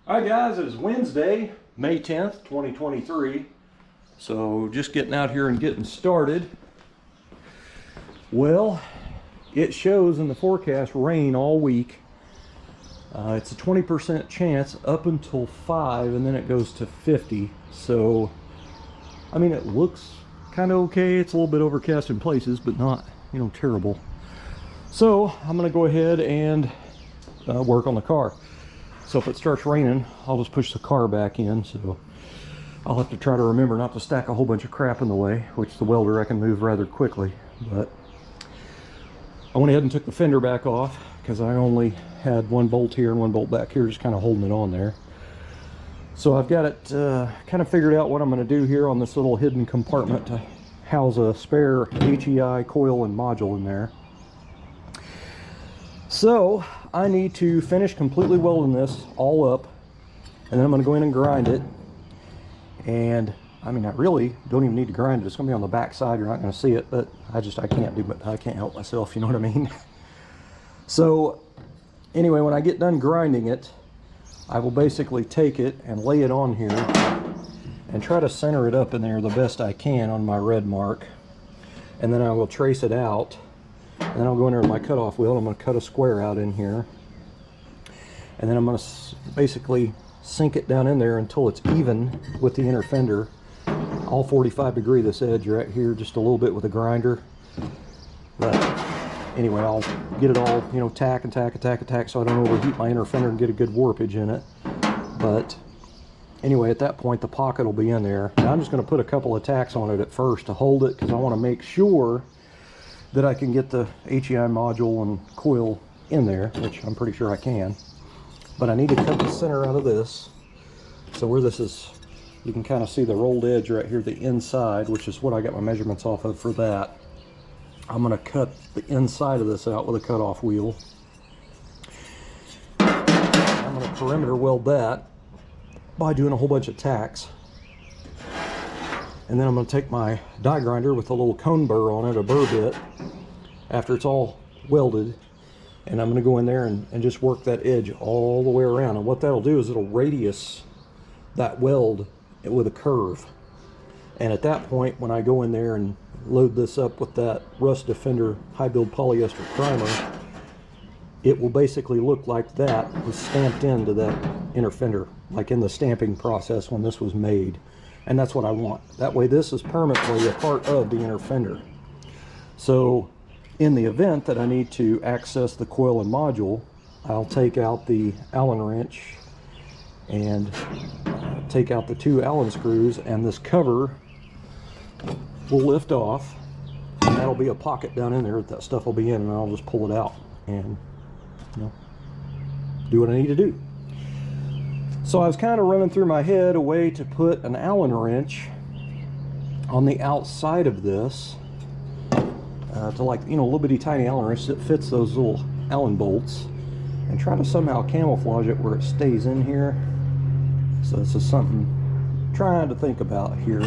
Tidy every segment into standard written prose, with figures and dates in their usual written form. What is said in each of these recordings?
Hi guys, it is Wednesday, May 10th, 2023. So just getting out here and getting started. Well, it shows in the forecast rain all week. It's a 20% chance up until 5 and then it goes to 50. So, I mean, it looks kind of okay. It's a little bit overcast in places, but not, terrible. So I'm going to go ahead and work on the car. So if it starts raining, I'll just push the car back in. So I'll have to try to remember not to stack a whole bunch of crap in the way, which the welder I can move rather quickly. But I went ahead and took the fender back off because I only had one bolt here and one bolt back here, just kind of holding it on there. So I've got it kind of figured out what I'm going to do here on this little hidden compartment to house a spare HEI coil and module in there. So I need to finish completely welding this all up, and then I'm going to go in and grind it. And I mean, I really don't even need to grind it. It's going to be on the back side. You're not going to see it, but I can't do it. I can't help myself, you know what I mean? So anyway, when I get done grinding it, I will basically take it and lay it on here and try to center it up in there the best I can on my red mark. And then I will trace it out. And then I'll go in there with my cutoff wheel. I'm going to cut a square out in here. And then I'm going to basically sink it down in there until it's even with the inner fender. I'll 45 degree this edge right here just a little bit with a grinder. But anyway, I'll get it all, tack and tack and tack and tack so I don't overheat my inner fender and get a good warpage in it. But anyway, at that point the pocket will be in there. Now I'm just going to put a couple of tacks on it at first to hold it, because I want to make sure that I can get the HEI module and coil in there, which I'm pretty sure I can. But I need to cut the center out of this. So where this is, you can kind of see the rolled edge right here, the inside, which is what I got my measurements off of for that. I'm going to cut the inside of this out with a cutoff wheel. I'm going to perimeter weld that by doing a whole bunch of tacks. And then I'm going to take my die grinder with a little cone burr on it, a burr bit, after it's all welded, and I'm going to go in there and just work that edge all the way around. And what that'll do is it'll radius that weld with a curve. And at that point, when I go in there and load this up with that Rust Defender high build polyester primer, it will basically look like that was stamped into that inner fender, like in the stamping process when this was made. And that's what I want. That way this is permanently a part of the inner fender. So in the event that I need to access the coil and module, I'll take out the Allen wrench and take out the 2 Allen screws, and this cover will lift off, and that'll be a pocket down in there that stuff will be in, and I'll just pull it out and do what I need to do. So I was kind of running through my head a way to put an Allen wrench on the outside of this to, like, a little bitty tiny Allen wrench that fits those little Allen bolts, and try to somehow camouflage it where it stays in here. So this is something I'm trying to think about here.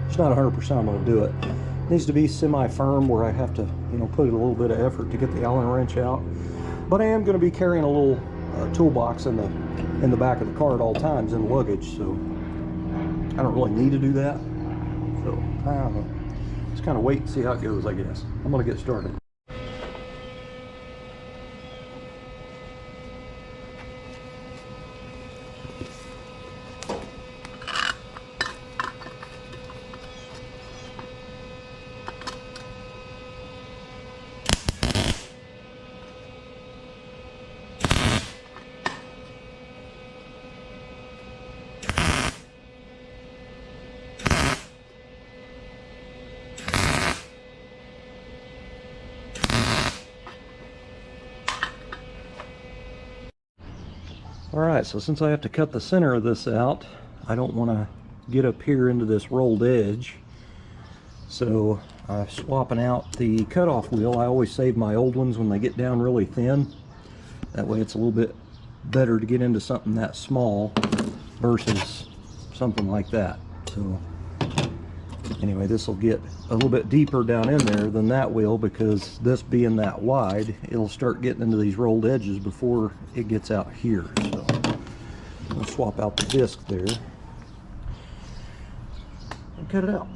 It's not 100% I'm going to do it. It needs to be semi-firm where I have to, put a little bit of effort to get the Allen wrench out. But I am going to be carrying a little toolbox in the back of the car at all times in luggage, so I don't really need to do that. So I don't know. Just kind of wait and see how it goes, I guess. I'm going to get started. Alright, so since I have to cut the center of this out, I don't want to get up here into this rolled edge. So I'm swapping out the cutoff wheel. I always save my old ones when they get down really thin. That way it's a little bit better to get into something that small versus something like that. So anyway, this will get a little bit deeper down in there than that will, because this being that wide, it'll start getting into these rolled edges before it gets out here. So I'll swap out the disc there and cut it out.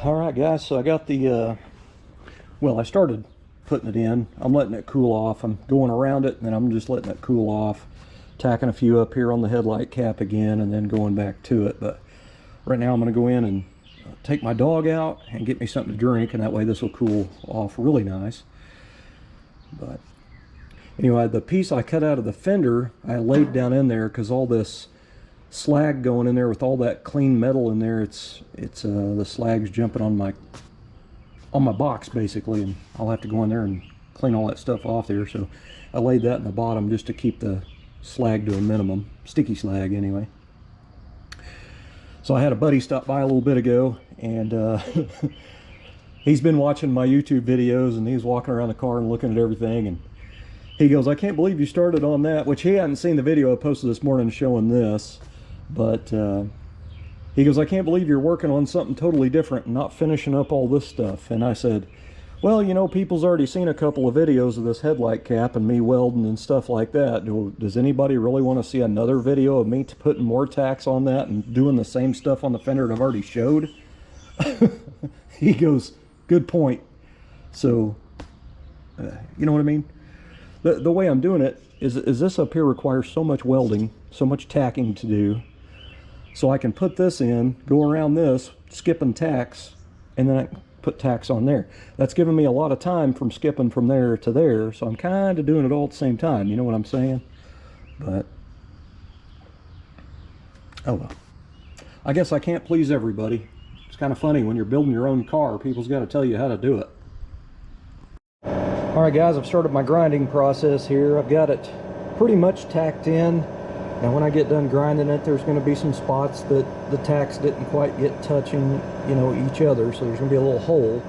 Alright guys, so I got the, well, I started putting it in. I'm letting it cool off. I'm going around it and then I'm just letting it cool off. Tacking a few up here on the headlight cap again and then going back to it. But right now I'm going to go in and take my dog out and get me something to drink, and that way this will cool off really nice. But anyway, the piece I cut out of the fender I laid down in there because all this slag going in there with all that clean metal in there, it's the slag's jumping on my box basically, and I'll have to go in there and clean all that stuff off there. So I laid that in the bottom just to keep the slag to a minimum, sticky slag anyway. So I had a buddy stop by a little bit ago, and he's been watching my YouTube videos, and he's walking around the car and looking at everything, and he goes, "I can't believe you started on that," which he hadn't seen the video I posted this morning showing this, but he goes, "I can't believe you're working on something totally different and not finishing up all this stuff." And I said, "Well, you know, people's already seen a couple of videos of this headlight cap and me welding and stuff like that. Does anybody really want to see another video of me putting more tacks on that and doing the same stuff on the fender that I've already showed?" He goes, "Good point." So, you know what I mean? The way I'm doing it is this up here requires so much welding, so much tacking to do. So I can put this in, go around this, skipping tacks, and then I put tacks on there. That's giving me a lot of time from skipping from there to there, so I'm kind of doing it all at the same time, you know what I'm saying? But oh well, I guess I can't please everybody. It's kind of funny when you're building your own car, people's got to tell you how to do it. Alright guys, I've started my grinding process here. I've got it pretty much tacked in. Now when I get done grinding it, there's going to be some spots that the tacks didn't quite get touching, you know, each other, so there's going to be a little hole.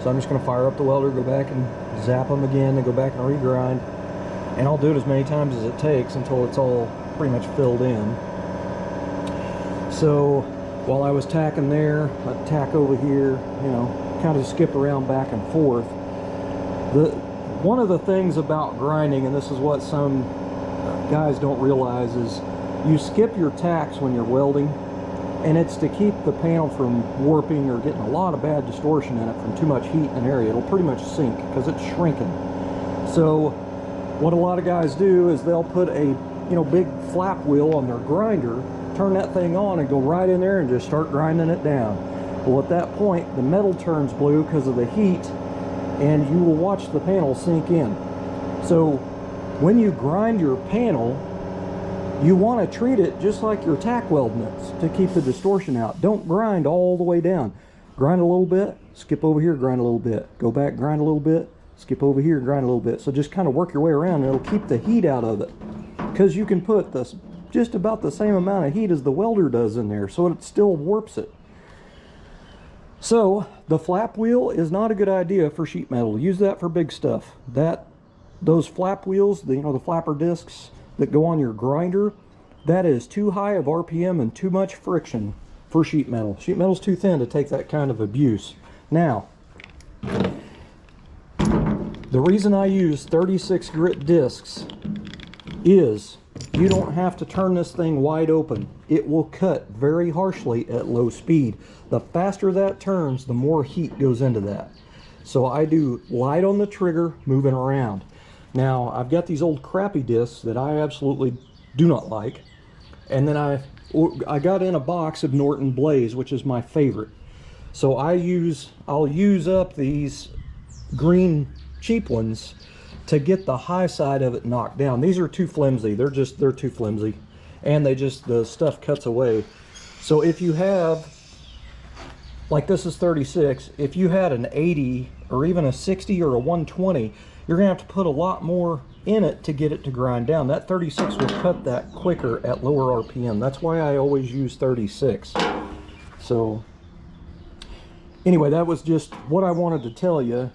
So I'm just going to fire up the welder, go back and zap them again, and go back and regrind. And I'll do it as many times as it takes until it's all pretty much filled in. So while I was tacking there, I'd tack over here, you know, kind of skip around back and forth. One of the things about grinding, and this is what some guys don't realize, is you skip your tacks when you're welding, and it's to keep the panel from warping or getting a lot of bad distortion in it from too much heat in an area. It'll pretty much sink because it's shrinking. So what a lot of guys do is they'll put a, you know, big flap wheel on their grinder, turn that thing on and go right in there and just start grinding it down. Well, at that point the metal turns blue because of the heat, and you will watch the panel sink in. So when you grind your panel, you want to treat it just like your tack welding it to keep the distortion out. Don't grind all the way down. Grind a little bit, skip over here, grind a little bit, go back, grind a little bit, skip over here, grind a little bit. So just kind of work your way around, and it'll keep the heat out of it, because you can put this just about the same amount of heat as the welder does in there, so it still warps it. So the flap wheel is not a good idea for sheet metal. Use that for big stuff. Those flap wheels, you know, the flapper discs that go on your grinder, that is too high of RPM and too much friction for sheet metal. Sheet metal's too thin to take that kind of abuse. Now, the reason I use 36 grit discs is you don't have to turn this thing wide open. It will cut very harshly at low speed. The faster that turns, the more heat goes into that. So I do light on the trigger, moving around. Now, I've got these old crappy discs that I absolutely do not like. And then I got in a box of Norton Blaze, which is my favorite. So I'll use up these green cheap ones to get the high side of it knocked down. These are too flimsy. They're too flimsy. And the stuff cuts away. So if you have, like this is 36, if you had an 80 or even a 60 or a 120, you're gonna have to put a lot more in it to get it to grind down. That 36 will cut that quicker at lower RPM. That's why I always use 36. So anyway, that was just what I wanted to tell you.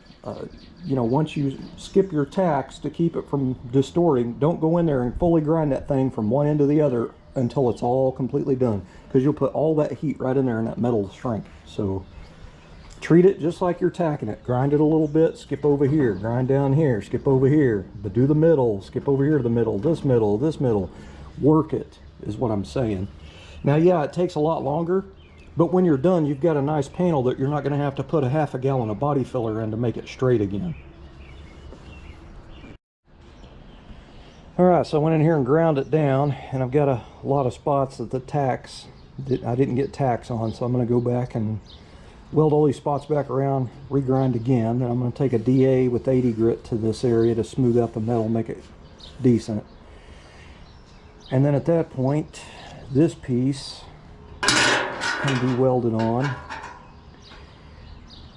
You know, once you skip your tacks to keep it from distorting, don't go in there and fully grind that thing from one end to the other until it's all completely done, because you'll put all that heat right in there and that metal will shrink. So treat it just like you're tacking it. Grind it a little bit, skip over here, grind down here, skip over here, but do the middle, skip over here to the middle, this middle, this middle. Work it, is what I'm saying. Now, yeah, it takes a lot longer, but when you're done, you've got a nice panel that you're not going to have to put a half a gallon of body filler in to make it straight again. Alright, so I went in here and ground it down, and I've got a lot of spots that the tacks, I didn't get tacks on, so I'm going to go back and weld all these spots back around, regrind again. Then I'm going to take a DA with 80 grit to this area to smooth out the metal, make it decent. And then at that point, this piece can be welded on.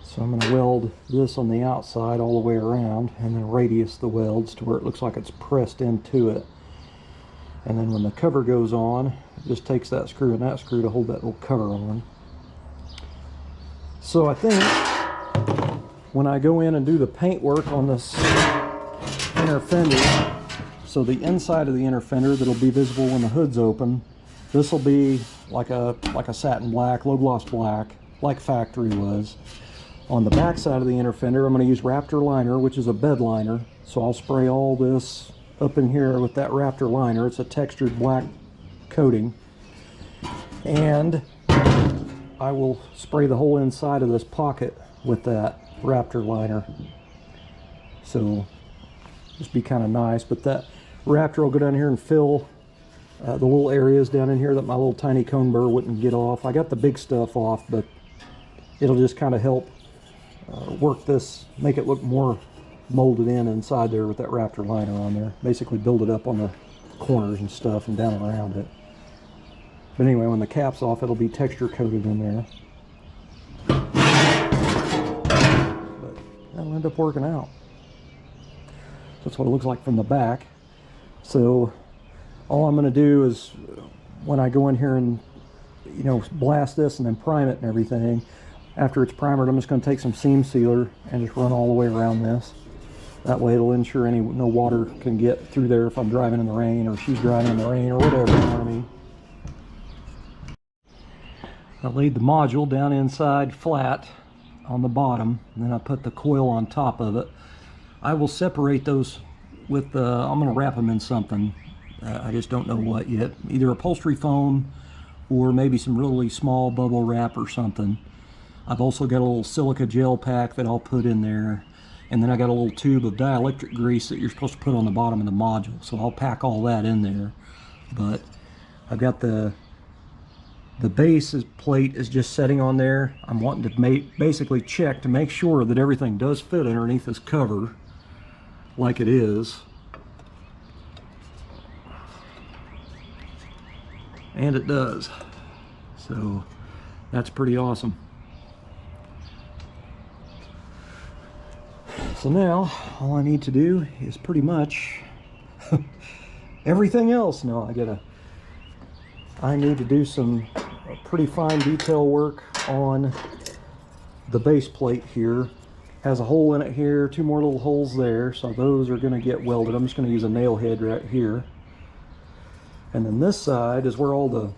So I'm going to weld this on the outside all the way around, and then radius the welds to where it looks like it's pressed into it. And then when the cover goes on, it just takes that screw and that screw to hold that little cover on. So I think when I go in and do the paint work on this inner fender, so the inside of the inner fender that'll be visible when the hood's open, this will be like a satin black, low gloss black, like factory was. On the back side of the inner fender, I'm going to use Raptor liner, which is a bed liner. So I'll spray all this up in here with that Raptor liner. It's a textured black coating. And I will spray the whole inside of this pocket with that Raptor liner. So just be kind of nice. But that Raptor will go down here and fill the little areas down in here that my little tiny cone burr wouldn't get off. I got the big stuff off, but it'll just kind of help work this, make it look more molded in inside there with that Raptor liner on there. Basically build it up on the corners and stuff and down around it. But anyway, when the cap's off, it'll be texture coated in there. But that'll end up working out. That's what it looks like from the back. So all I'm going to do is, when I go in here and, you know, blast this and then prime it and everything, after it's primered, I'm just going to take some seam sealer and just run all the way around this. That way it'll ensure no water can get through there if I'm driving in the rain, or she's driving in the rain, or whatever, you know what I mean. I laid the module down inside flat on the bottom, and then I put the coil on top of it. I will separate those with, I'm going to wrap them in something. I just don't know what yet. Either upholstery foam or maybe some really small bubble wrap or something. I've also got a little silica gel pack that I'll put in there. And then I got a little tube of dielectric grease that you're supposed to put on the bottom of the module. So I'll pack all that in there. But I've got the base plate is just setting on there. I'm wanting to basically check to make sure that everything does fit underneath this cover like it is. And it does. So that's pretty awesome. So now all I need to do is pretty much everything else. Now I need to do some pretty fine detail work on the base plate here. Has a hole in it here, two more little holes there, so those are going to get welded. I'm just going to use a nail head right here. And then this side is where all the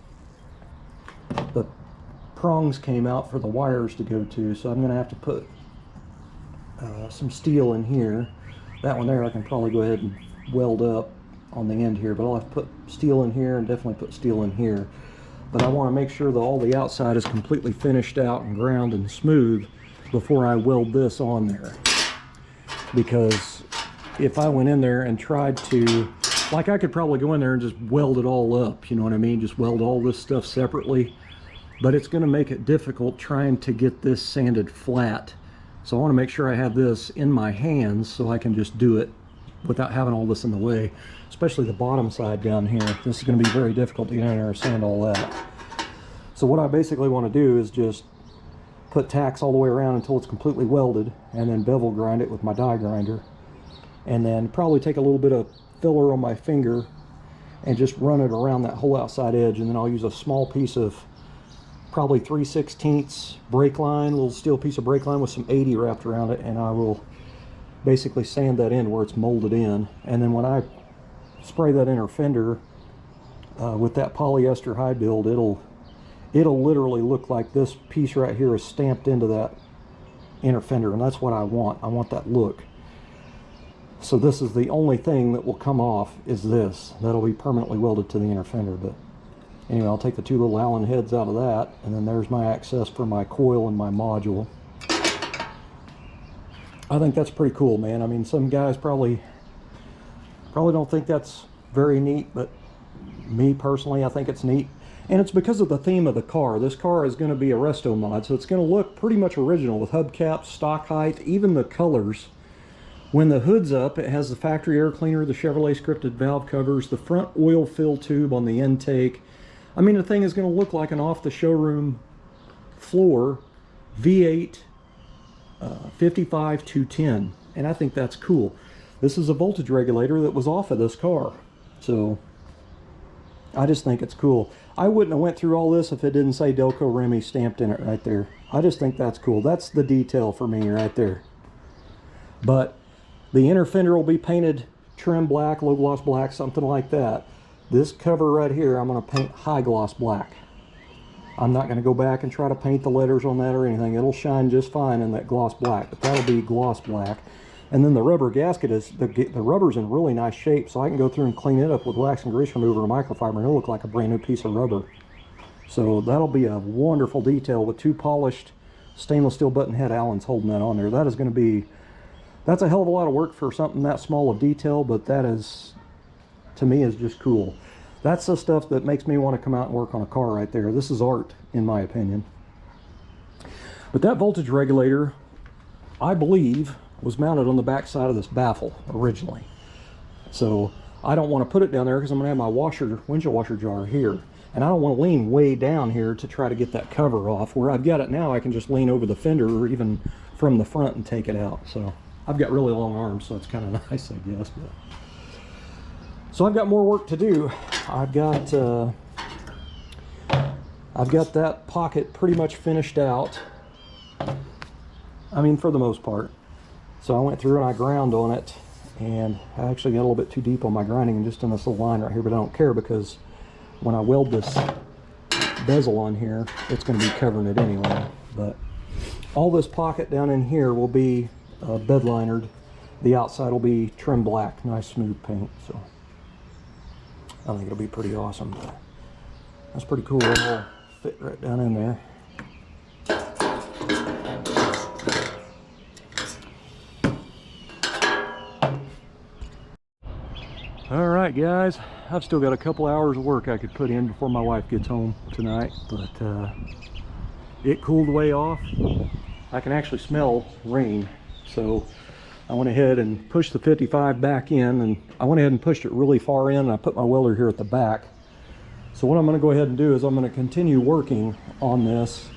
prongs came out for the wires to go to, so I'm going to have to put some steel in here. That one there I can probably go ahead and weld up on the end here, but I'll have to put steel in here and definitely put steel in here. But I want to make sure that all the outside is completely finished out and ground and smooth before I weld this on there. Because if I went in there and tried to, like, I could probably go in there and just weld it all up, you know what I mean? Just weld all this stuff separately. But it's going to make it difficult trying to get this sanded flat. So I want to make sure I have this in my hands so I can just do it without having all this in the way, especially the bottom side down here. This is going to be very difficult to get in there and sand all that. So what I basically want to do is just put tacks all the way around until it's completely welded, and then bevel grind it with my die grinder, and then probably take a little bit of filler on my finger and just run it around that whole outside edge. And then I'll use a small piece of probably 3/16 brake line, a little steel piece of brake line with some 80 wrapped around it, and I will basically sand that in where it's molded in. And then when I spray that inner fender with that polyester high build, it'll literally look like this piece right here is stamped into that inner fender, and that's what I want. I want that look. So this is the only thing that will come off, is this. That'll be permanently welded to the inner fender. But anyway, I'll take the two little Allen heads out of that, and then there's my access for my coil and my module. I think that's pretty cool, man. I mean, some guys probably don't think that's very neat, but me personally, I think it's neat. And it's because of the theme of the car. This car is going to be a resto mod, so it's going to look pretty much original with hubcaps, stock height, even the colors. When the hood's up, it has the factory air cleaner, the Chevrolet scripted valve covers, the front oil fill tube on the intake. I mean, the thing is going to look like an off-the-showroom floor V8 55 210, and I think that's cool. This is a voltage regulator that was off of this car, so I just think it's cool. I wouldn't have went through all this if it didn't say Delco Remy stamped in it right there. I just think that's cool. That's the detail for me right there. But the inner fender will be painted trim black, low gloss black, something like that. This cover right here, I'm going to paint high gloss black. I'm not going to go back and try to paint the letters on that or anything. It'll shine just fine in that gloss black, but that'll be gloss black. And then the rubber gasket is, the rubber's in really nice shape, so I can go through and clean it up with wax and grease remover and microfiber, and it'll look like a brand new piece of rubber. So that'll be a wonderful detail with two polished stainless steel button head Allens holding that on there. That is going to be, that's a hell of a lot of work for something that small of detail, but that is, to me, is just cool. That's the stuff that makes me want to come out and work on a car right there. This is art, in my opinion. But that voltage regulator, I believe, was mounted on the back side of this baffle originally. So I don't want to put it down there because I'm going to have my windshield washer jar here. And I don't want to lean way down here to try to get that cover off. Where I've got it now, I can just lean over the fender or even from the front and take it out. So I've got really long arms, so it's kind of nice, I guess. But so I've got more work to do. I've got that pocket pretty much finished out. I mean, for the most part. So I went through and I ground on it, and I actually got a little bit too deep on my grinding and just in this little line right here, but I don't care because when I weld this bezel on here, it's going to be covering it anyway. But all this pocket down in here will be bed linered. The outside will be trim black, nice smooth paint. So I think it'll be pretty awesome. But that's pretty cool. It'll fit right down in there. All right, guys, I've still got a couple hours of work I could put in before my wife gets home tonight, but it cooled way off. I can actually smell rain, so I went ahead and pushed the 55 back in, and I went ahead and pushed it really far in, and I put my welder here at the back. So what I'm going to go ahead and do is I'm going to continue working on this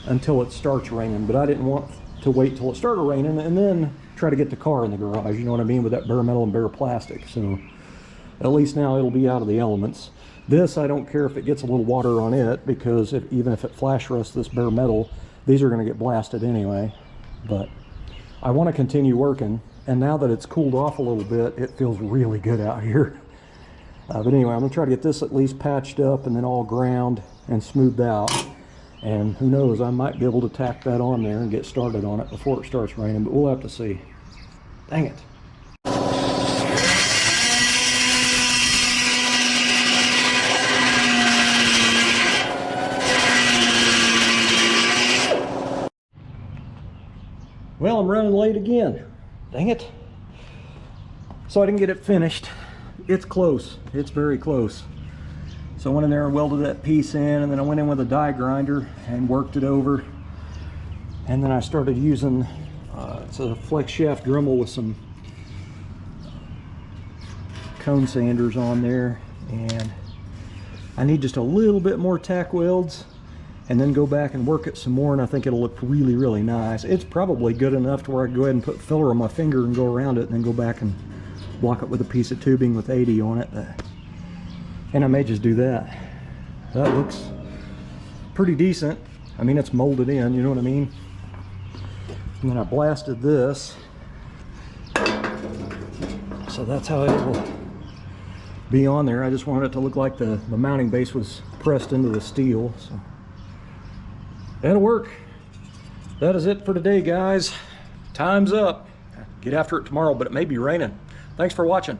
until it starts raining, but I didn't want to wait till it started raining and then try to get the car in the garage, you know what I mean, with that bare metal and bare plastic. So at least now it'll be out of the elements. This, I don't care if it gets a little water on it, because even if it flash rusts this bare metal, these are going to get blasted anyway. But I want to continue working, and now that it's cooled off a little bit, it feels really good out here. But anyway, I'm going to try to get this at least patched up and then all ground and smoothed out. And who knows, I might be able to tack that on there and get started on it before it starts raining, but we'll have to see. Dang it. Well, I'm running late again. Dang it. So I didn't get it finished. It's close. It's very close. So I went in there and welded that piece in, and then I went in with a die grinder and worked it over. And then I started using, it's a flex shaft Dremel with some cone sanders on there. And I need just a little bit more tack welds, and then go back and work it some more, and I think it'll look really, really nice. It's probably good enough to where I can go ahead and put filler on my finger and go around it, and then go back and block it with a piece of tubing with 80 on it. And I may just do that. That looks pretty decent. I mean, it's molded in, you know what I mean? And then I blasted this. So that's how it will be on there. I just wanted it to look like the mounting base was pressed into the steel. So that'll work. That is it for today, guys. Time's up. Get after it tomorrow, but it may be raining. Thanks for watching.